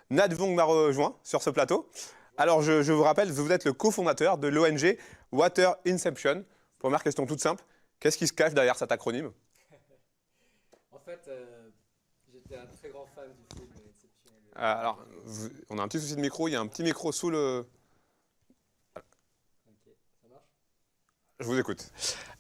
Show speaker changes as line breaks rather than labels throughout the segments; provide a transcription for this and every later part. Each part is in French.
Nad Vong m'a rejoint sur ce plateau. Alors, je vous rappelle, vous êtes le cofondateur de l'ONG Water Inception. Première question toute simple, qu'est-ce qui se cache derrière cet acronyme?
En fait, j'étais un très grand fan du film Inception.
Alors, on a un petit souci de micro, il y a un petit micro sous le...
Ok, ça marche?
Je vous écoute.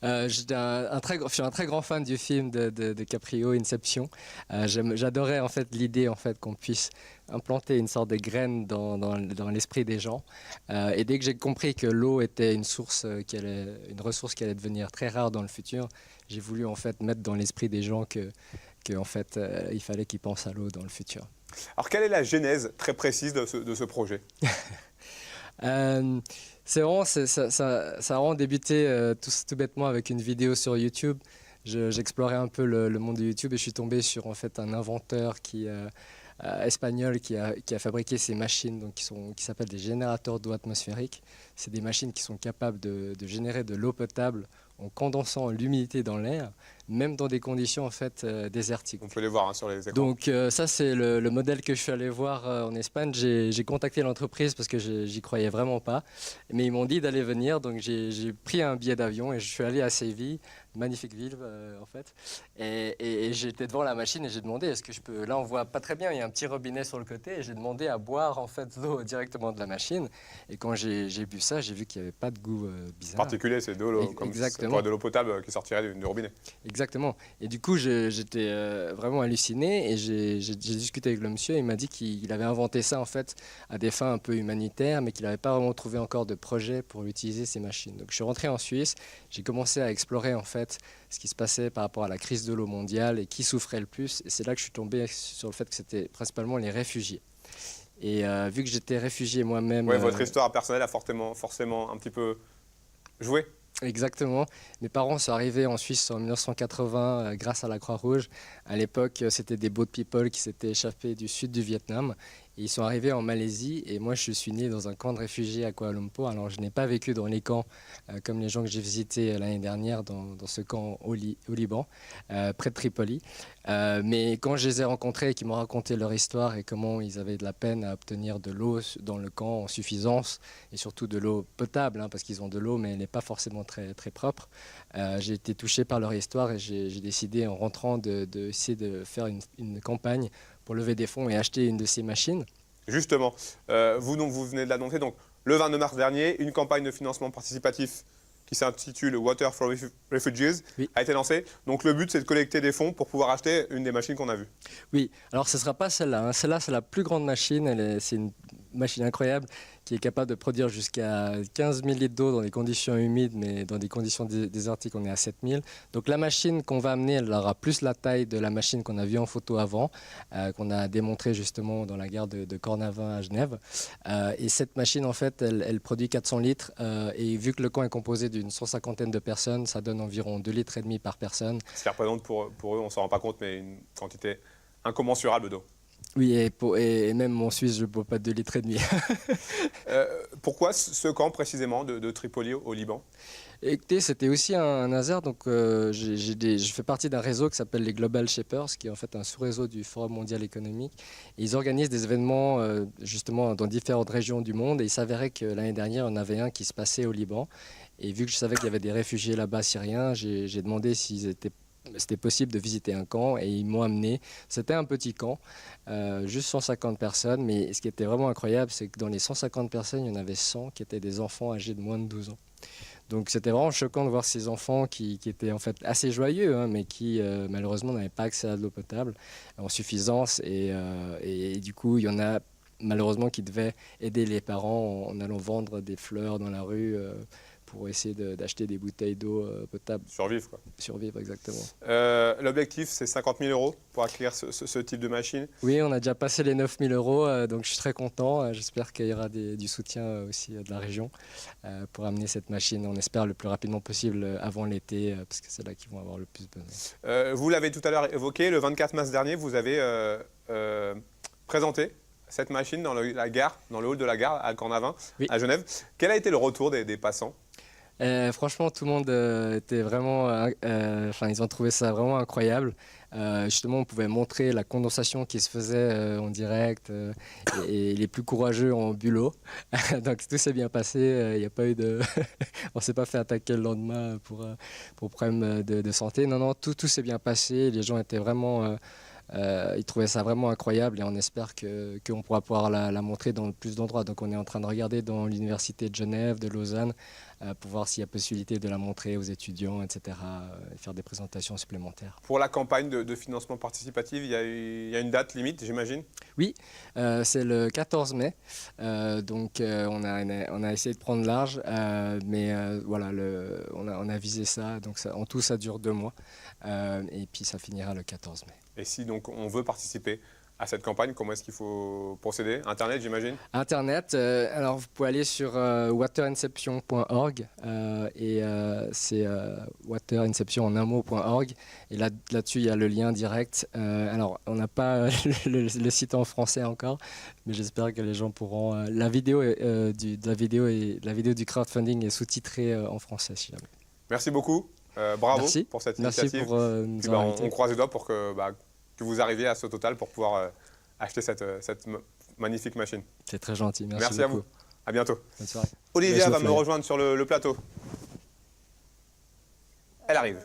Je suis un très grand fan du film de Caprio, Inception. J'adorais en fait l'idée en fait qu'on puisse implanter une sorte de graine dans l'esprit des gens. Et dès que j'ai compris que l'eau était une ressource qui allait devenir très rare dans le futur, j'ai voulu en fait mettre dans l'esprit des gens que en fait il fallait qu'ils pensent à l'eau dans le futur.
Alors, quelle est la genèse très précise de ce projet?
Euh, ça a vraiment débuté tout bêtement avec une vidéo sur YouTube. J'explorais un peu le monde de YouTube et je suis tombé sur en fait un inventeur espagnol qui a fabriqué ces machines donc, qui s'appellent des générateurs d'eau atmosphérique. C'est des machines qui sont capables de générer de l'eau potable en condensant l'humidité dans l'air, même dans des conditions en fait désertiques.
On peut les voir sur les écrans.
Donc ça c'est le modèle que je suis allé voir en Espagne. J'ai contacté l'entreprise parce que j'y croyais vraiment pas, mais ils m'ont dit d'aller venir, donc j'ai pris un billet d'avion et je suis allé à Séville, magnifique ville en fait, et j'étais devant la machine et j'ai demandé est-ce que je peux, là on voit pas très bien, il y a un petit robinet sur le côté et j'ai demandé à boire en fait l'eau directement de la machine et quand j'ai bu ça j'ai vu qu'il n'y avait pas de goût bizarre.
Particulier, c'est de l'eau, comme
Exactement.
de l'eau potable qui sortirait du robinet.
Exactement. Et du coup, j'étais vraiment halluciné et j'ai discuté avec le monsieur. Il m'a dit qu'il avait inventé ça en fait à des fins un peu humanitaires, mais qu'il n'avait pas vraiment trouvé encore de projet pour utiliser ces machines. Donc, je suis rentré en Suisse. J'ai commencé à explorer en fait ce qui se passait par rapport à la crise de l'eau mondiale et qui souffrait le plus. Et c'est là que je suis tombé sur le fait que c'était principalement les réfugiés. Et vu que j'étais réfugié moi-même,
Oui, votre histoire personnelle a forcément un petit peu joué.
exactement. Mes parents sont arrivés en Suisse en 1980 grâce à la Croix-Rouge. À l'époque, c'était des boat people qui s'étaient échappés du sud du Vietnam. Et ils sont arrivés en Malaisie et moi, je suis né dans un camp de réfugiés à Kuala Lumpur. Alors, je n'ai pas vécu dans les camps comme les gens que j'ai visités l'année dernière dans ce camp au Liban, près de Tripoli. Mais quand je les ai rencontrés et qu'ils m'ont raconté leur histoire et comment ils avaient de la peine à obtenir de l'eau dans le camp en suffisance et surtout de l'eau potable, hein, parce qu'ils ont de l'eau mais elle n'est pas forcément très propre, j'ai été touché par leur histoire et j'ai décidé en rentrant d'essayer de faire une campagne pour lever des fonds et acheter une de ces machines.
Justement, vous venez de l'annoncer, donc le 22 mars dernier, une campagne de financement participatif qui s'intitule Water for Refugees
Oui.
a été lancée. Donc le but, c'est de collecter des fonds pour pouvoir acheter une des machines qu'on a vues.
Oui, alors ce ne sera pas celle-là, hein. Celle-là, c'est la plus grande machine. C'est une machine incroyable qui est capable de produire jusqu'à 15 000 litres d'eau dans des conditions humides, mais dans des conditions désertiques, on est à 7 000. Donc la machine qu'on va amener, elle aura plus la taille de la machine qu'on a vue en photo avant, qu'on a démontrée justement dans la gare de Cornavin à Genève. Et cette machine, en fait, elle produit 400 litres. Et vu que le camp est composé d'une 150aine de personnes, ça donne environ 2,5 litres par personne.
Ce qui représente pour eux, on ne s'en rend pas compte, mais une quantité incommensurable d'eau.
Oui, et même en Suisse, je ne bois pas 2,5 litres.
Pourquoi ce camp précisément de Tripoli au Liban?
Écoutez, c'était aussi un hasard. Donc, je fais partie d'un réseau qui s'appelle les Global Shapers, qui est en fait un sous-réseau du Forum mondial économique. Et ils organisent des événements justement dans différentes régions du monde. Et il s'avérait que l'année dernière, il y en avait un qui se passait au Liban. Et vu que je savais qu'il y avait des réfugiés là-bas syriens, j'ai demandé c'était possible de visiter un camp et ils m'ont amené. C'était un petit camp, juste 150 personnes, mais ce qui était vraiment incroyable, c'est que dans les 150 personnes, il y en avait 100 qui étaient des enfants âgés de moins de 12 ans. Donc c'était vraiment choquant de voir ces enfants qui étaient en fait assez joyeux, hein, mais qui malheureusement n'avaient pas accès à de l'eau potable en suffisance. Et du coup, il y en a malheureusement qui devaient aider les parents en allant vendre des fleurs dans la rue pour essayer d'acheter des bouteilles d'eau potable.
Survivre, quoi.
Survivre, exactement.
L'objectif, c'est 50 000 € pour acquérir ce type de machine.
Oui, on a déjà passé les 9 000 €, donc je suis très content. J'espère qu'il y aura du soutien aussi de la région pour amener cette machine. On espère le plus rapidement possible avant l'été, parce que c'est là qu'ils vont avoir le plus besoin.
Vous l'avez tout à l'heure évoqué, le 24 mars dernier, vous avez présenté cette machine dans la gare, dans le hall de la gare à Cornavin,
Oui.
à Genève. Quel a été le retour des passants?
Franchement, tout le monde était vraiment, enfin, ils ont trouvé ça vraiment incroyable. Justement, on pouvait montrer la condensation qui se faisait en direct et les plus courageux en bulot. Donc tout s'est bien passé. Il n'y a pas eu de, on s'est pas fait attaquer le lendemain pour problème de santé. Non, non, tout s'est bien passé. Les gens étaient vraiment ils trouvaient ça vraiment incroyable et on espère qu'on pourra pouvoir la montrer dans plus d'endroits. Donc on est en train de regarder dans l'université de Genève, de Lausanne, pour voir s'il y a possibilité de la montrer aux étudiants, etc., et faire des présentations supplémentaires.
Pour la campagne de financement participatif, il y a une date limite, j'imagine?
Oui, c'est le 14 mai. On a essayé de prendre large, mais voilà, on a visé ça. Donc en tout, ça dure 2 mois. Et puis ça finira le 14 mai.
Et si donc on veut participer à cette campagne, comment est-ce qu'il faut procéder? Internet, j'imagine?
Internet, alors vous pouvez aller sur waterinception.org c'est waterinception en un mot.org et là-dessus il y a le lien direct. Alors on n'a pas le site en français encore, mais j'espère que les gens pourront. La vidéo du crowdfunding est sous-titrée en français si jamais.
Merci beaucoup, bravo
Merci.
pour cette
Merci
initiative.
pour nous
Puis,
avoir
on
invités.
croise les doigts pour que vous arriviez à ce total pour pouvoir acheter cette magnifique machine.
C'est très gentil, merci
Merci à
beaucoup.
vous, à bientôt.
Bonne soirée.
Olivia
Laisse le
va me
flyer.
rejoindre sur le plateau. Elle arrive.